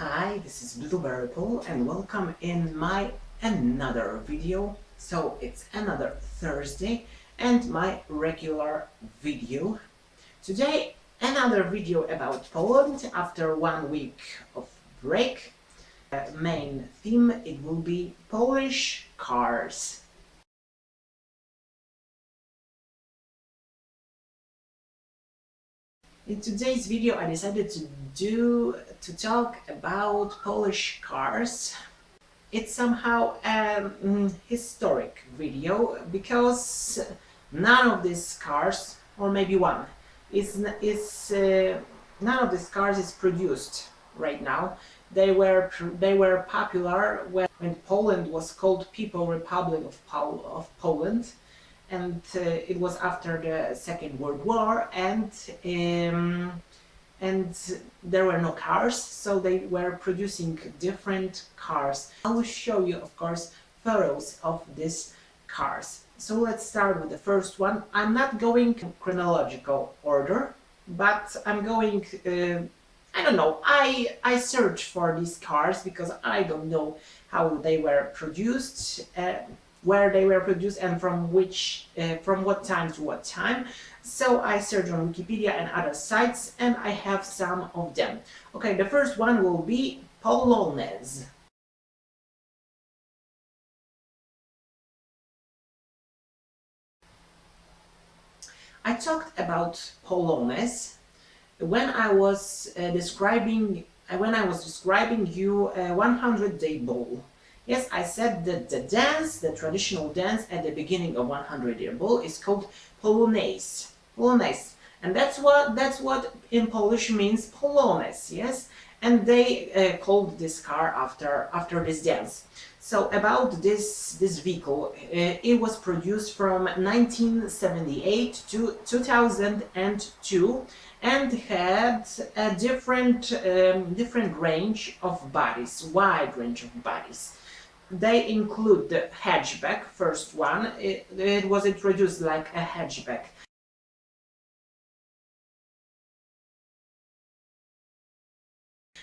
Hi, this is Blueberry Paul and welcome in my another video. So it's another Thursday and my regular video. Today another video about Poland after 1 week of break. Main theme, it will be Polish cars. In today's video I decided to talk about Polish cars. It's somehow a historic video because none of these cars, or maybe one, none of these cars is produced right now. They were popular when Poland was called People Republic of Poland, and it was after the Second World War, and there were no cars, so they were producing different cars. I will show you, of course, photos of these cars. So let's start with the first one. I'm not going in chronological order, but I'm going, I don't know, I searched for these cars because I don't know how they were produced, where they were produced and from what time to what time. So I searched on Wikipedia and other sites and I have some of them. Okay, the first one will be Polonez. I talked about Polonez when I was describing you a 100-day ball. Yes, I said that the dance, the traditional dance at the beginning of 100-year ball is called Polonaise. Polonaise. And that's what in Polish means Polonez, yes? And they called this car after this dance. So about this vehicle, it was produced from 1978 to 2002 and had a different range of bodies, wide range of bodies. They include the hatchback, first one. It was introduced like a hatchback.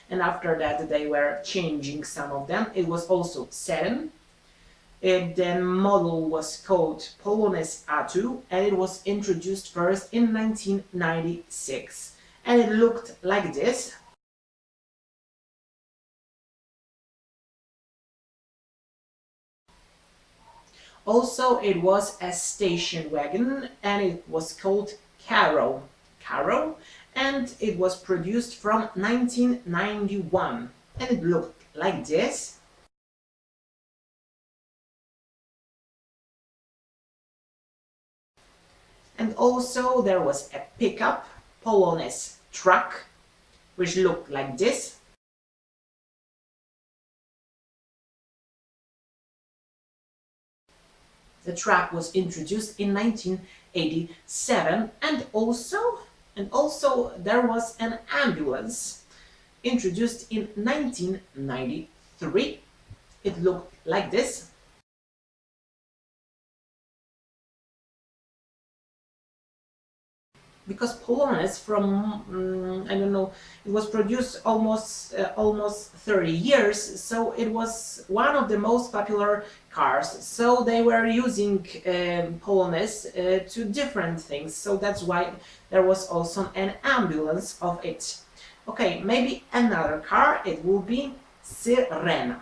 And after that they were changing some of them. It was also sedan. The model was called Polonez A2 and it was introduced first in 1996. And it looked like this. Also, it was a station wagon and it was called Caro. And it was produced from 1991 and it looked like this. And also there was a pickup, Polonez truck, which looked like this. The truck was introduced in 1987 and also there was an ambulance introduced in 1993. It looked like this. Because Polonez from I don't know, it was produced almost 30 years, so it was one of the most popular cars. So they were using Polonez to different things. So that's why there was also an ambulance of it. Okay, maybe another car. It will be Syrena.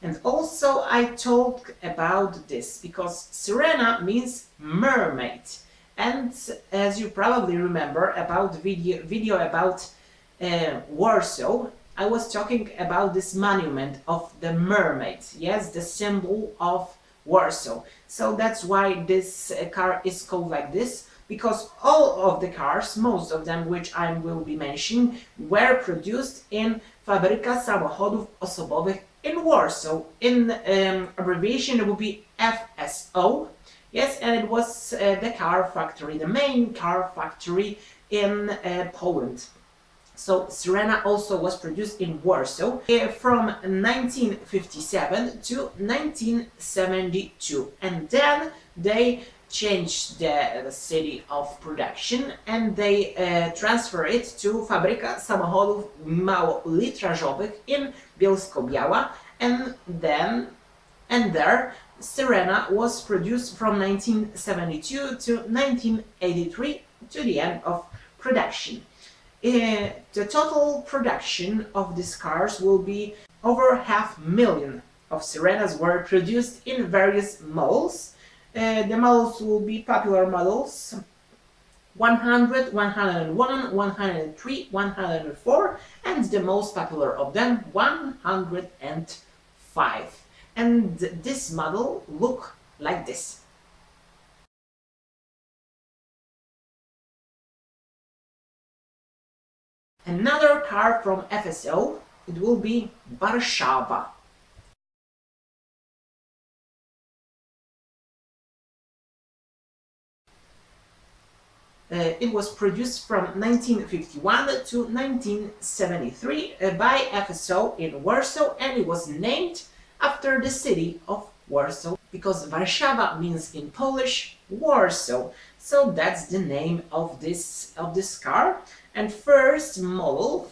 And also I talk about this because Syrena means mermaid. And as you probably remember about video about Warsaw, I was talking about this monument of the mermaid, yes, the symbol of Warsaw. So that's why this car is called like this, because all of the cars, most of them which I will be mentioning, were produced in Fabryka Samochodów Osobowych in Warsaw. In abbreviation it would be FSO. Yes, and it was the car factory, the main car factory in Poland. So Syrena also was produced in Warsaw from 1957 to 1972, and then they changed the city of production and they transfer it to Fabryka Samochodów Małolitrażowych in Bielsko-Biała, and there Syrena was produced from 1972 to 1983 to the end of production. The total production of these cars will be over 500,000 of Syrenas were produced in various models. The models will be popular models 100, 101, 103, 104, and the most popular of them 105. And this model look like this. Another car from FSO, it will be Warszawa. It was produced from 1951 to 1973 by FSO in Warsaw, and it was named after the city of Warsaw because Warszawa means in Polish Warsaw. So that's the name of this car. And first model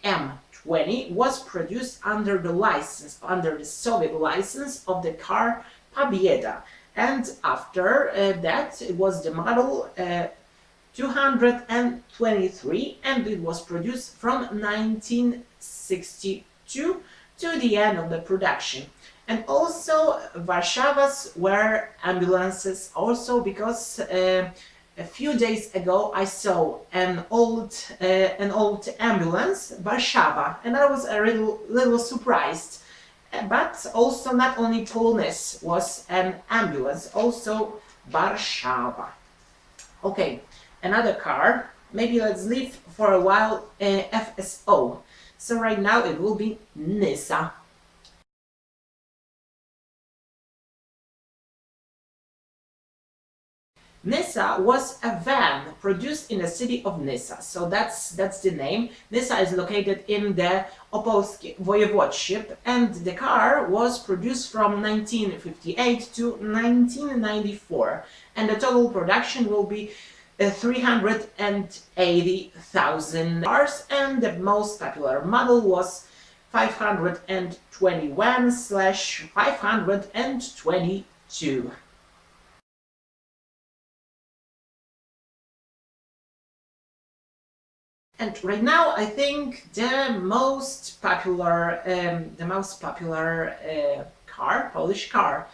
M20 was produced under the Soviet license of the car Pobieda, and after that it was the model 223, and it was produced from 1962 to the end of the production. And also Warszawas were ambulances also because a few days ago I saw an old ambulance, Warszawa, and I was a little surprised. But also not only Polonez was an ambulance, also Warszawa. Okay, another car. Maybe let's leave for a while FSO. So right now it will be Nysa. Nysa was a van produced in the city of Nysa, so that's the name. Nysa is located in the Opolskie Voivodeship, and the car was produced from 1958 to 1994, and the total production will be 380,000 cars, and the most popular model was 521/522. And right now, I think the most popular car, Polish car,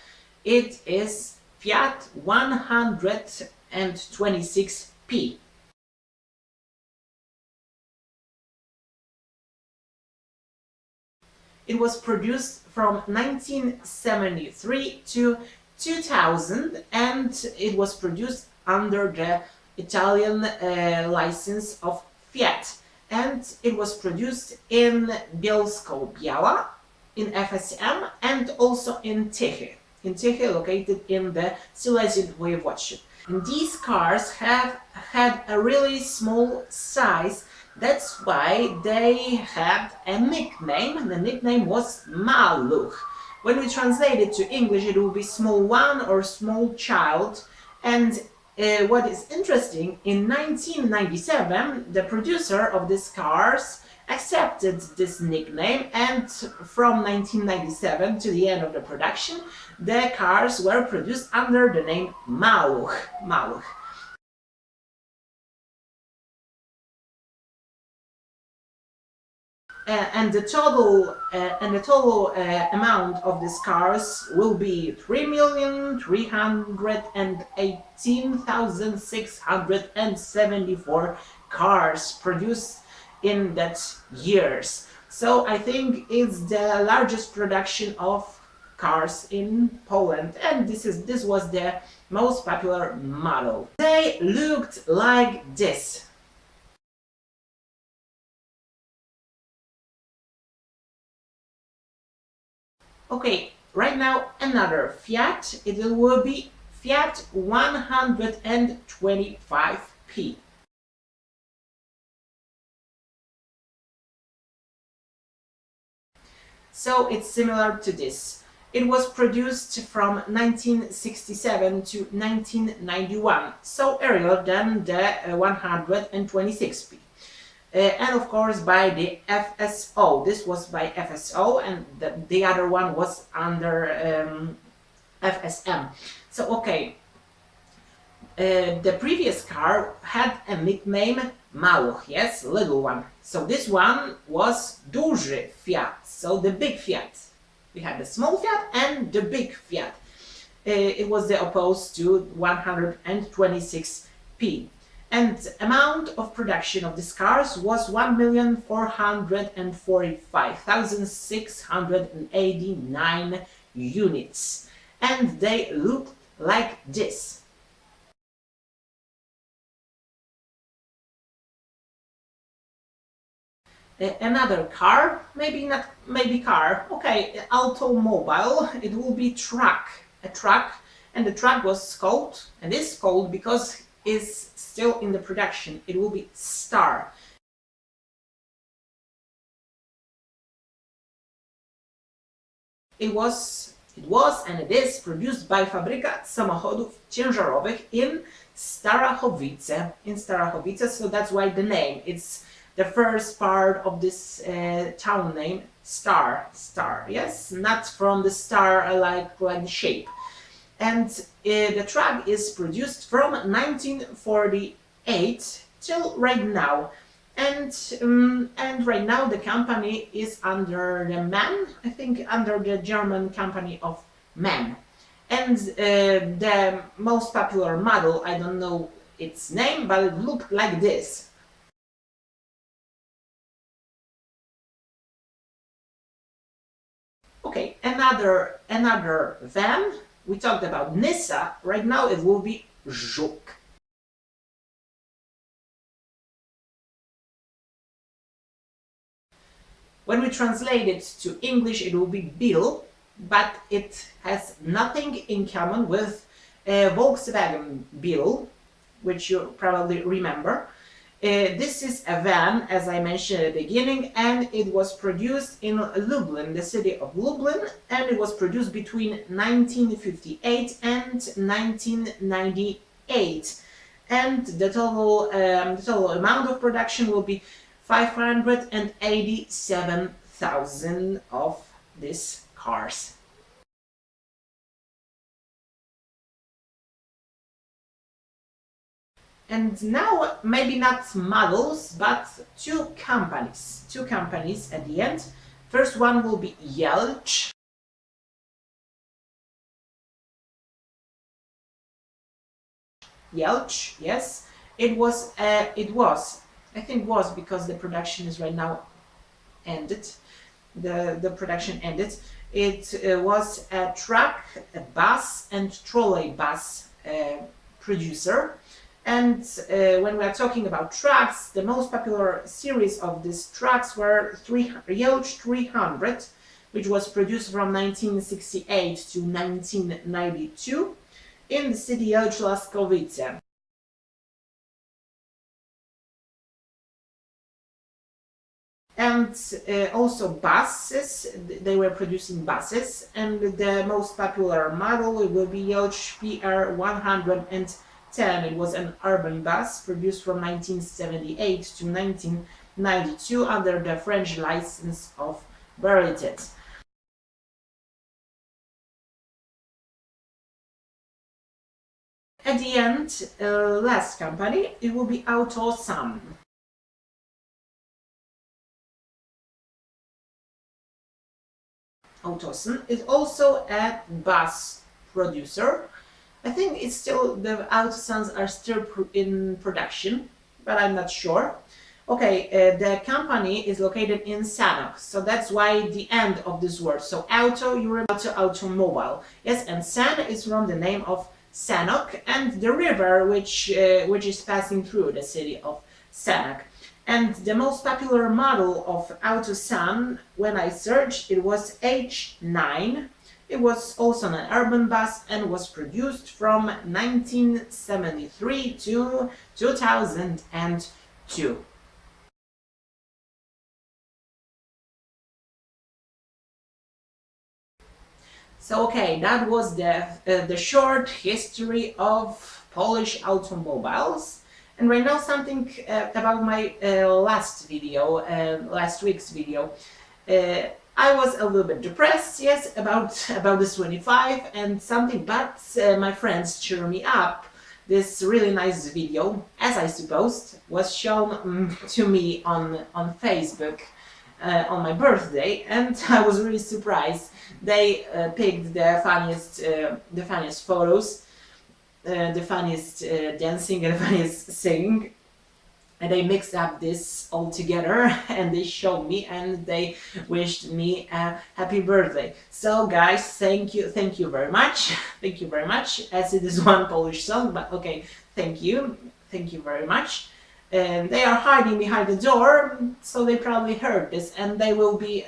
it is Fiat 126P. It was produced from 1973 to 2000, and it was produced under the Italian license of Fiat, and it was produced in Bielsko-Biała, in FSM, and also in Tychy. In Tychy, located in the Silesian Voivodeship. And these cars have had a really small size. That's why they had a nickname. The nickname was Maluch. When we translate it to English, it will be small one or small child. And what is interesting, in 1997, the producer of these cars accepted this nickname, and from 1997 to the end of the production, the cars were produced under the name Maluch. Maluch. And the total amount of these cars will be 3,318,674 cars produced in that years. So I think it's the largest production of cars in Poland, and this was the most popular model. They looked like this. Okay, right now another Fiat. It will be Fiat 125P. So it's similar to this. It was produced from 1967 to 1991, so earlier than the 126p. And of course by the FSO. This was by FSO, and the other one was under FSM. So okay, the previous car had a nickname Maluch, yes, little one. So this one was Duży Fiat, so the big Fiat. We had the small Fiat and the big Fiat. It was the opposed to 126p. And amount of production of these cars was 1,445,689 units. And they looked like this. Another car, maybe car, okay, automobile, it will be truck, a truck, and the truck was called, and is called because it's still in the production, it will be Star. It was and it is produced by Fabryka Samochodów Ciężarowych in Starachowice, so that's why the name, it's the first part of this town name, Star, yes, not from the star like the shape. And the truck is produced from 1948 till right now. And right now the company is under the MAN, I think under the German company of MAN. And the most popular model, I don't know its name, but it looked like this. Okay, another van. We talked about Nyssa. Right now it will be Żuk. When we translate it to English, it will be Beetle, but it has nothing in common with Volkswagen Beetle, which you probably remember. This is a van, as I mentioned at the beginning, and it was produced in Lublin, the city of Lublin, and it was produced between 1958 and 1998. And the total amount of production will be 587,000 of these cars. And now, maybe not models, but two companies at the end. First one will be Jelcz. Jelcz, yes. It was, I think was because the production is right now ended. The production ended. It was a truck, a bus and trolley bus producer. And when we are talking about trucks, the most popular series of these trucks were Jelcz 300, which was produced from 1968 to 1992 in the city Jelcz-Laskowice. And also buses, they were producing buses, and the most popular model will be Jelcz PR 110. It was an urban bus produced from 1978 to 1992 under the French license of Veritet. At the end, last company, it will be AutoSan. AutoSan is also a bus producer. I think it's still, the AutoSans are still in production, but I'm not sure. Okay, the company is located in Sanok, so that's why the end of this word. So auto, you remember automobile. Yes, and San is from the name of Sanok and the river which is passing through the city of Sanok. And the most popular model of AutoSan, when I searched, it was H9. It was also an urban bus and was produced from 1973 to 2002. So okay, that was the short history of Polish automobiles. And right now something about my last video, last week's video. Uh, I was a little bit depressed, yes, about this 25 and something, but my friends cheer me up. This really nice video, as I supposed, was shown to me on Facebook on my birthday, and I was really surprised. They picked the funniest photos, the funniest dancing and the funniest singing, and they mixed up this all together and they showed me and they wished me a happy birthday. So guys, thank you very much. Thank you very much, as it is one Polish song, but okay, thank you very much. And they are hiding behind the door, so they probably heard this, and they will be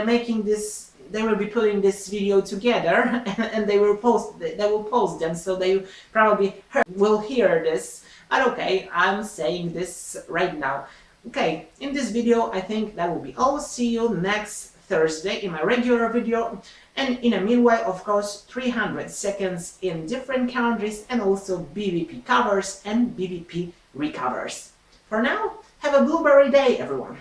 making this, they will be putting this video together and they will post them, so they probably will hear this. But okay, I'm saying this right now. Okay, in this video I think that will be all. See you next Thursday in my regular video, and in a meanwhile, of course, 300 seconds in different countries, and also BVP covers and BVP recovers. For now, have a blueberry day, everyone.